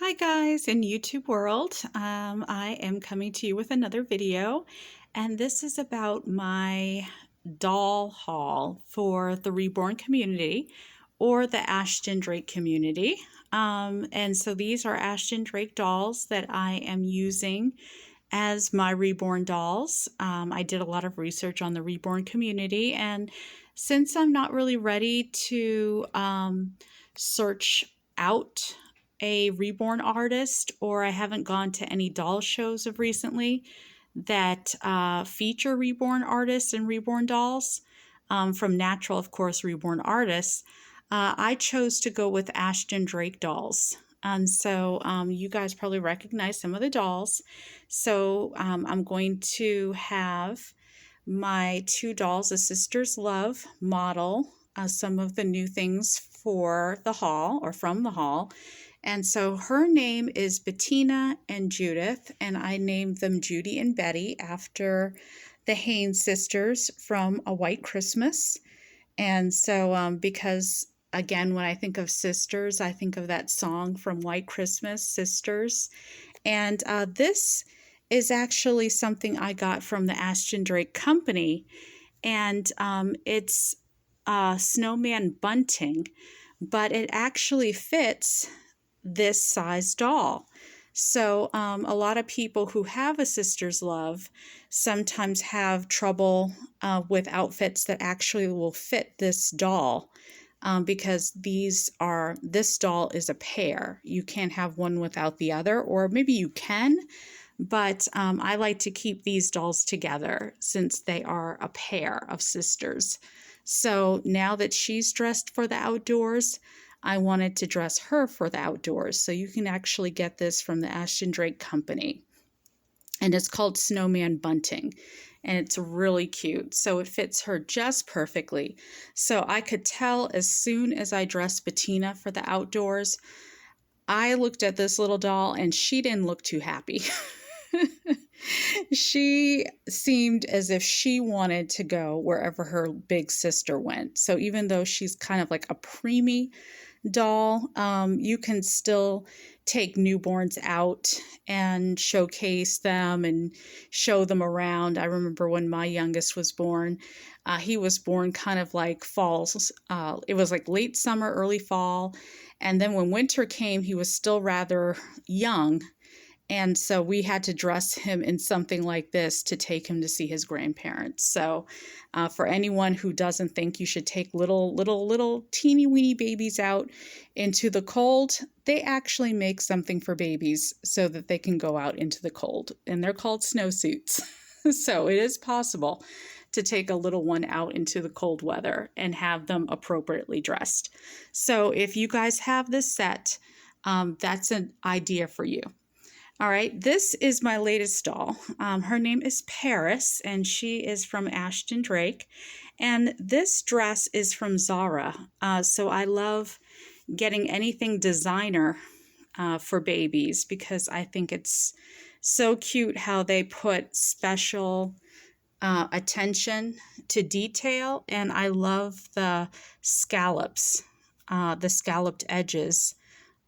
Hi guys in YouTube world. I am coming to you with another video, and this is about my doll haul for the Reborn community or the Ashton Drake community. And so these are Ashton Drake dolls that I am using as my Reborn dolls. I did a lot of research on the Reborn community, and since I'm not really ready to search out a Reborn artist, or I haven't gone to any doll shows of recently that feature Reborn artists and Reborn dolls, from natural, of course, Reborn artists, I chose to go with Ashton Drake dolls. And so you guys probably recognize some of the dolls. So I'm going to have my two dolls, a Sister's Love model, some of the new things for the haul or from the haul. And so her name is Bettina and Judith, and I named them Judy and Betty after the Haynes sisters from A White Christmas. And so because again, when I think of sisters, I think of that song from White Christmas, Sisters. And this is actually something I got from the Ashton Drake Company, and it's snowman bunting, but it actually fits this size doll. So a lot of people who have a Sister's Love sometimes have trouble with outfits that actually will fit this doll, because this doll is a pair. You can't have one without the other, or maybe you can, but I like to keep these dolls together since they are a pair of sisters. So now that she's dressed for the outdoors, I wanted to dress her for the outdoors. So you can actually get this from the Ashton Drake Company. And it's called Snowman Bunting. And it's really cute. So it fits her just perfectly. So I could tell as soon as I dressed Bettina for the outdoors, I looked at this little doll and she didn't look too happy. She seemed as if she wanted to go wherever her big sister went. So even though she's kind of like a preemie doll, you can still take newborns out and showcase them and show them around. I remember when my youngest was born, he was born kind of like falls. It was like late summer, early fall. And then when winter came, he was still rather young. And so we had to dress him in something like this to take him to see his grandparents. So for anyone who doesn't think you should take little teeny weeny babies out into the cold, they actually make something for babies so that they can go out into the cold. And they're called snowsuits. So it is possible to take a little one out into the cold weather and have them appropriately dressed. So if you guys have this set, that's an idea for you. All right, this is my latest doll. Her name is Paris, and she is from Ashton Drake. And this dress is from Zara. So I love getting anything designer for babies, because I think it's so cute how they put special attention to detail. And I love the scallops, the scalloped edges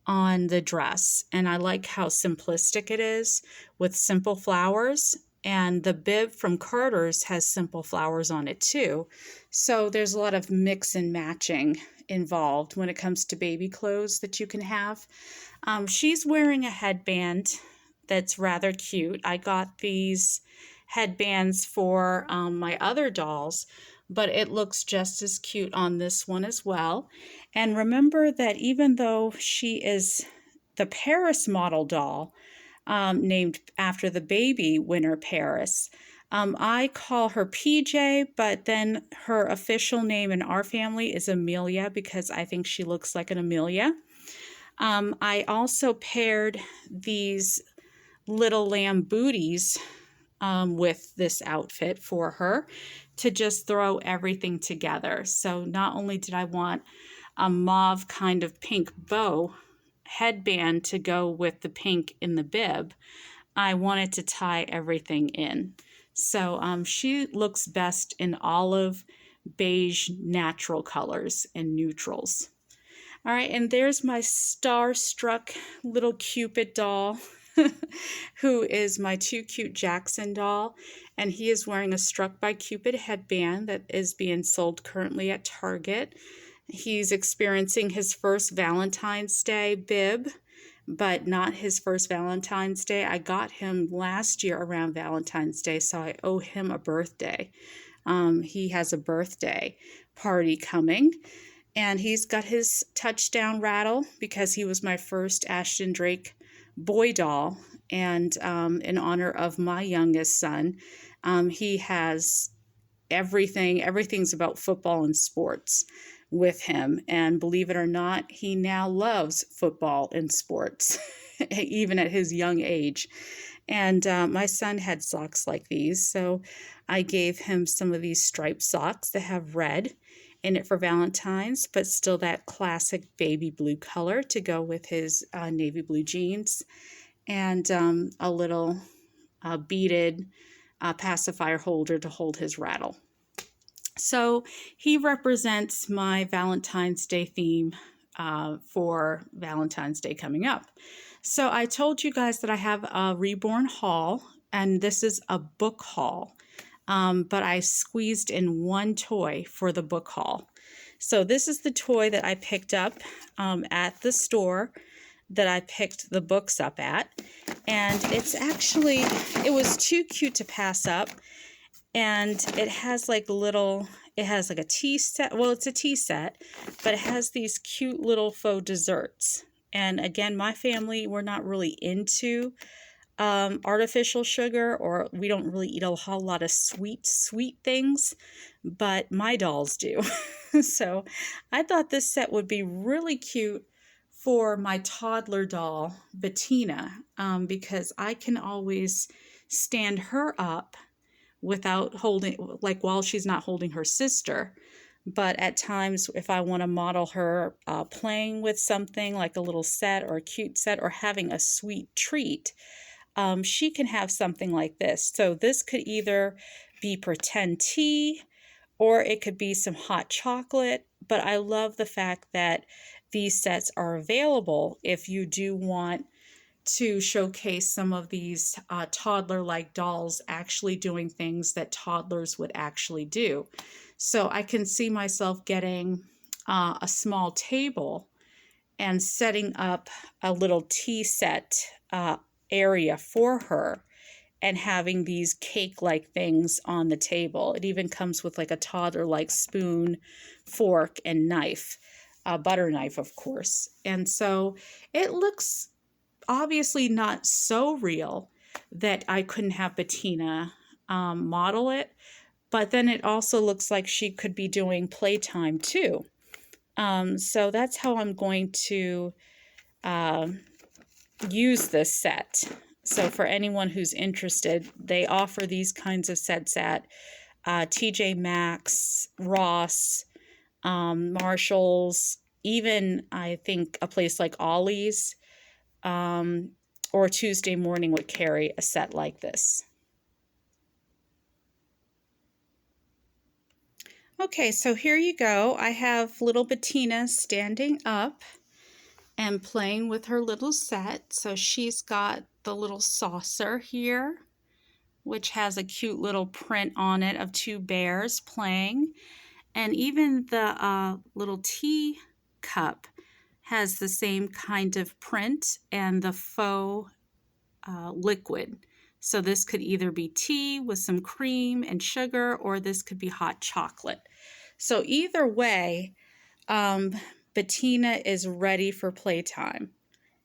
on the dress, and I like how simplistic it is with simple flowers, and the bib from Carter's has simple flowers on it too. So there's a lot of mix and matching involved when it comes to baby clothes that you can have. She's wearing a headband that's rather cute. I got these headbands for my other dolls, but it looks just as cute on this one as well. And remember that even though she is the Paris model doll, named after the baby winner Paris, I call her PJ, but then her official name in our family is Amelia, because I think she looks like an Amelia. I also paired these little lamb booties with this outfit for her to just throw everything together. So not only did I want a mauve kind of pink bow headband to go with the pink in the bib, I wanted to tie everything in. So she looks best in olive, beige, natural colors and neutrals. All right, and there's my starstruck little Cupid doll, who is my Too Cute Jackson doll, and he is wearing a Struck by Cupid headband that is being sold currently at Target. He's experiencing his first Valentine's Day bib, but not his first Valentine's Day. I got him last year around Valentine's Day, so I owe him a birthday. He has a birthday party coming. And he's got his touchdown rattle because he was my first Ashton Drake boy doll. And in honor of my youngest son, he has everything's about football and sports with him. And believe it or not, he now loves football and sports, even at his young age. And my son had socks like these, so I gave him some of these striped socks that have red in it for Valentine's, but still that classic baby blue color to go with his navy blue jeans, and a little beaded pacifier holder to hold his rattle. So he represents my Valentine's Day theme for Valentine's Day coming up. So I told you guys that I have a Reborn haul, and this is a book haul. But I squeezed in one toy for the book haul. So this is the toy that I picked up at the store that I picked the books up at. And it was too cute to pass up. And it has like a tea set. Well, it's a tea set, but it has these cute little faux desserts. And again, my family, we're not really into artificial sugar, or we don't really eat a whole lot of sweet things, but my dolls do. So I thought this set would be really cute for my toddler doll, Bettina, because I can always stand her up without holding, like while she's not holding her sister. But at times, if I want to model her playing with something like a little set or a cute set or having a sweet treat, she can have something like this. So this could either be pretend tea or it could be some hot chocolate. But I love the fact that these sets are available if you do want to showcase some of these toddler-like dolls actually doing things that toddlers would actually do. So I can see myself getting a small table and setting up a little tea set area for her and having these cake-like things on the table. It even comes with like a toddler-like spoon, fork, and knife, a butter knife, of course. And so it looks obviously not so real that I couldn't have Bettina model it, but then it also looks like she could be doing playtime too. So that's how I'm going to use this set. So for anyone who's interested, they offer these kinds of sets at TJ Maxx, Ross, Marshalls, even I think a place like Ollie's, or Tuesday Morning would carry a set like this. Okay, so here you go. I have little Bettina standing up and playing with her little set. So she's got the little saucer here, which has a cute little print on it of two bears playing. And even the little tea cup has the same kind of print and the faux liquid. So this could either be tea with some cream and sugar, or this could be hot chocolate. So either way, Bettina is ready for playtime.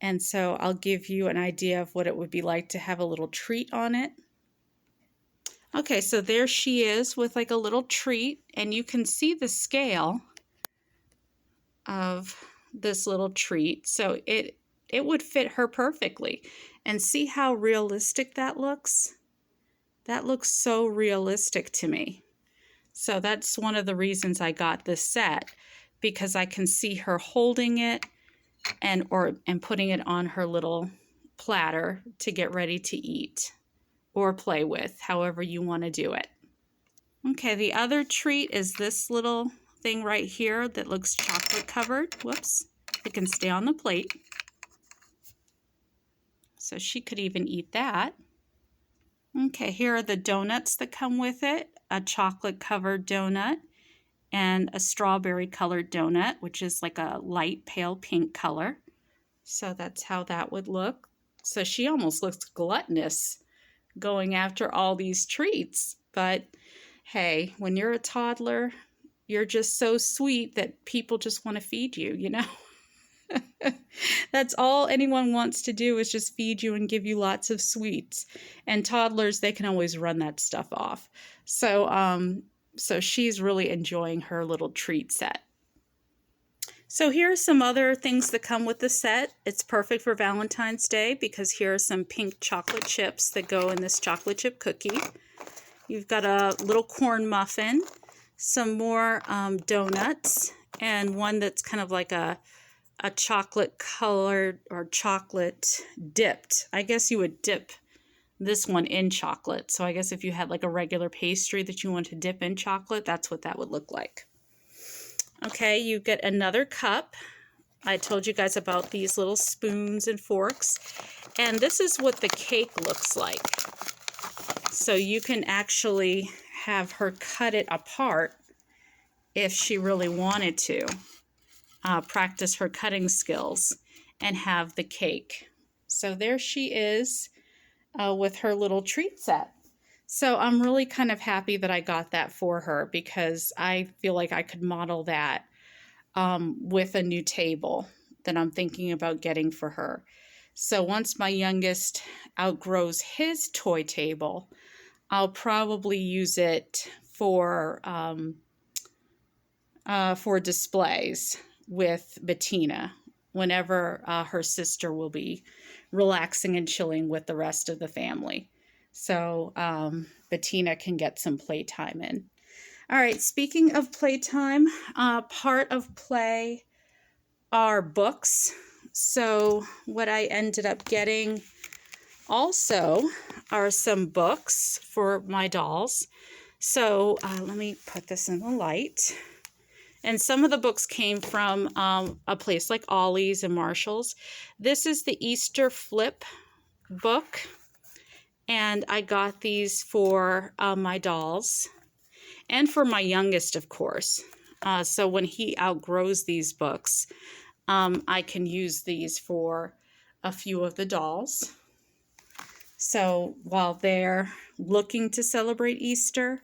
And so I'll give you an idea of what it would be like to have a little treat on it. Okay, so there she is with like a little treat, and you can see the scale of this little treat. So it would fit her perfectly. And see how realistic that looks? That looks so realistic to me. So that's one of the reasons I got this set, because I can see her holding it and putting it on her little platter to get ready to eat or play with, however you want to do it. Okay, the other treat is this little thing right here that looks chocolate covered. Whoops. It can stay on the plate. So she could even eat that. Okay, here are the donuts that come with it. A chocolate covered donut and a strawberry colored donut, which is like a light pale pink color. So that's how that would look. So she almost looks gluttonous going after all these treats. But hey, when you're a toddler, you're just so sweet that people just want to feed you, you know? That's all anyone wants to do is just feed you and give you lots of sweets. And toddlers, they can always run that stuff off. So she's really enjoying her little treat set. So here are some other things that come with the set. It's perfect for Valentine's Day because here are some pink chocolate chips that go in this chocolate chip cookie. You've got a little corn muffin, some more donuts, and one that's kind of like a chocolate colored or chocolate dipped. I guess you would dip this one in chocolate. So I guess if you had like a regular pastry that you want to dip in chocolate, that's what that would look like. Okay, you get another cup. I told you guys about these little spoons and forks. And this is what the cake looks like. So you can actually have her cut it apart if she really wanted to. Practice her cutting skills and have the cake. So there she is with her little treat set. So I'm really kind of happy that I got that for her because I feel like I could model that with a new table that I'm thinking about getting for her. So once my youngest outgrows his toy table, I'll probably use it for displays with Bettina whenever her sister will be relaxing and chilling with the rest of the family. So Bettina can get some playtime in. All right, speaking of playtime, part of play are books. So what I ended up getting also are some books for my dolls. So let me put this in the light. And some of the books came from a place like Ollie's and Marshall's. This is the Easter Flip book. And I got these for my dolls and for my youngest, of course. So when he outgrows these books, I can use these for a few of the dolls. So while they're looking to celebrate Easter,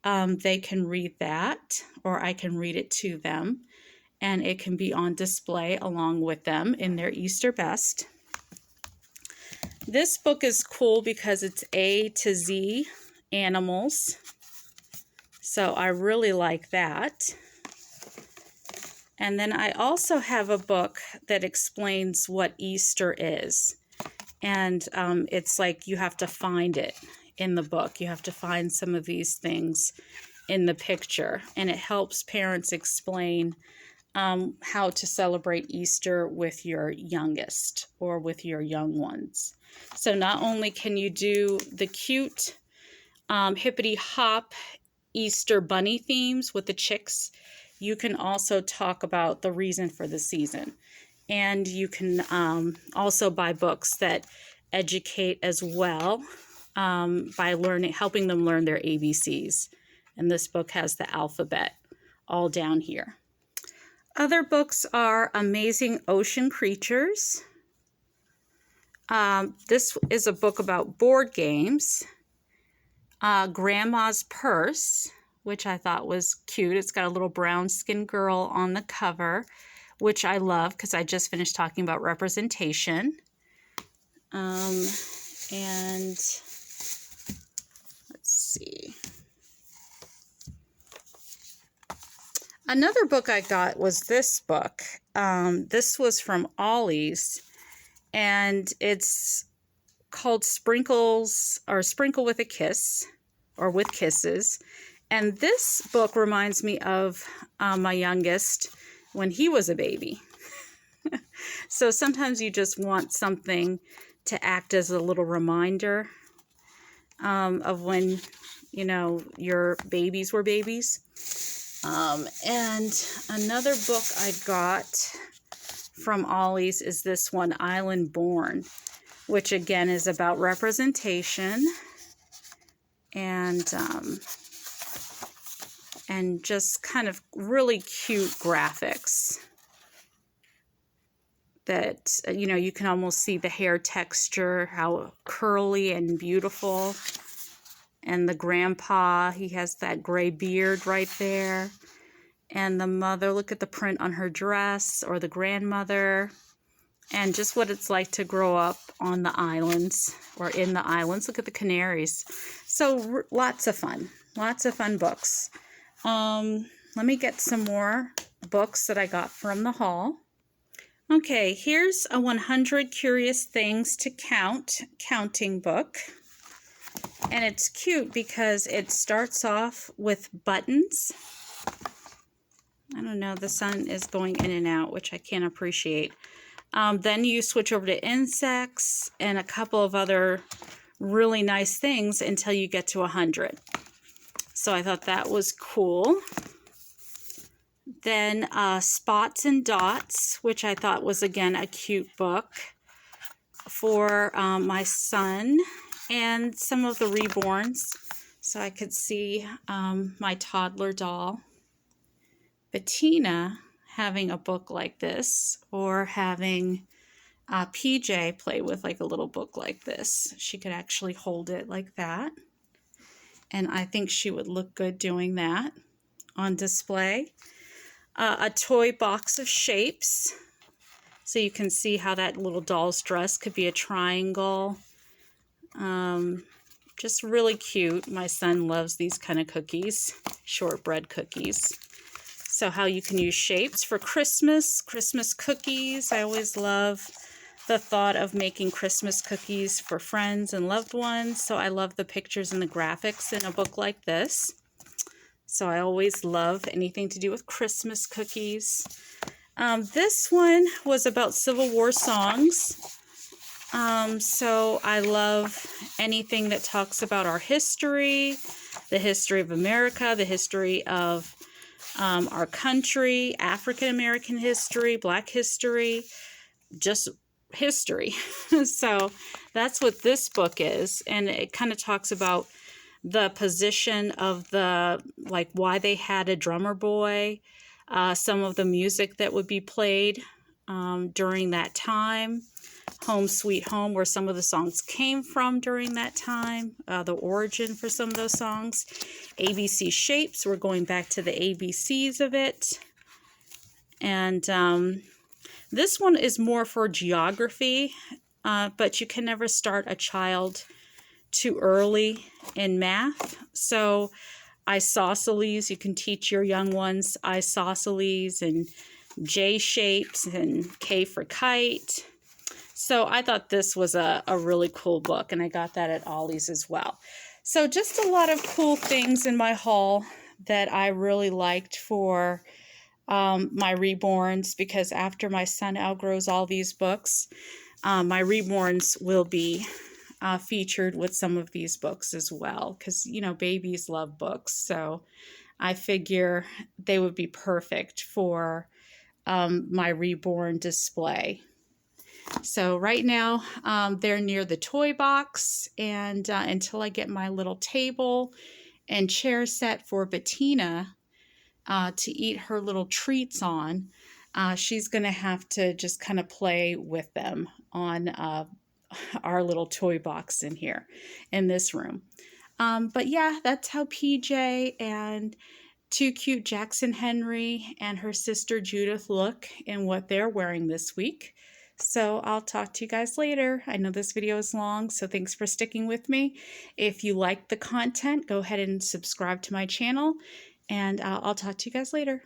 they can read that, or I can read it to them, and it can be on display along with them in their Easter best. This book is cool because it's A to Z animals, so I really like that. And then I also have a book that explains what Easter is, and it's like you have to find it in the book. You have to find some of these things in the picture, and it helps parents explain how to celebrate Easter with your youngest or with your young ones. So not only can you do the cute hippity hop Easter bunny themes with the chicks, you can also talk about the reason for the season. And you can also buy books that educate as well by helping them learn their ABCs. And this book has the alphabet all down here. Other books are Amazing Ocean Creatures. This is a book about board games. Grandma's Purse, which I thought was cute. It's got a little brown skinned girl on the cover, which I love because I just finished talking about representation. And let's see. Another book I got was this book. This was from Ollie's, and it's called Sprinkles, or Sprinkle with a Kiss, or With Kisses. And this book reminds me of my youngest when he was a baby. So sometimes you just want something to act as a little reminder of when, you know, your babies were babies. And another book I got from Ollie's is this one, Island Born, which again is about representation and just kind of really cute graphics that, you know, you can almost see the hair texture, how curly and beautiful. And the grandpa, he has that gray beard right there. And the mother, look at the print on her dress, or the grandmother. And just what it's like to grow up on the islands, or in the islands. Look at the canaries. So lots of fun books. Let me get some more books that I got from the haul. Okay, here's a 100 Curious Things to Count counting book. And it's cute because it starts off with buttons. I don't know, the sun is going in and out, which I can't appreciate. Then you switch over to insects and a couple of other really nice things until you get to 100. So I thought that was cool. Then Spots and Dots, which I thought was, again, a cute book for my son, and some of the Reborns, so I could see my toddler doll. Bettina having a book like this, or having PJ play with like a little book like this. She could actually hold it like that, and I think she would look good doing that on display. A toy box of shapes, so you can see how that little doll's dress could be a triangle. Just really cute. My son loves these kind of cookies, shortbread cookies. So how you can use shapes for Christmas cookies. I always love the thought of making Christmas cookies for friends and loved ones. So I love the pictures and the graphics in a book like this. So I always love anything to do with Christmas cookies. This one was about Civil War songs. So I love anything that talks about our history, the history of America, the history of our country, African American history, Black history, just history. So that's what this book is. And it kind of talks about the position of the, like, why they had a drummer boy, some of the music that would be played during that time, Home Sweet Home, where some of the songs came from during that time, the origin for some of those songs. ABC shapes, we're going back to the ABCs of it. And this one is more for geography, but you can never start a child too early in math. So isosceles, you can teach your young ones isosceles and J shapes and K for kite. So I thought this was a really cool book, and I got that at Ollie's as well. So just a lot of cool things in my haul that I really liked for my Reborns, because after my son outgrows all these books, my Reborns will be featured with some of these books as well, because, you know, babies love books. So I figure they would be perfect for my Reborn display. So right now they're near the toy box, and until I get my little table and chair set for Bettina to eat her little treats on, she's going to have to just kind of play with them on our little toy box in here, in this room. But yeah, that's how PJ and too cute Jackson Henry and her sister Judith look in what they're wearing this week. So I'll talk to you guys later. I know this video is long, so thanks for sticking with me. If you like the content, go ahead and subscribe to my channel, and I'll talk to you guys later.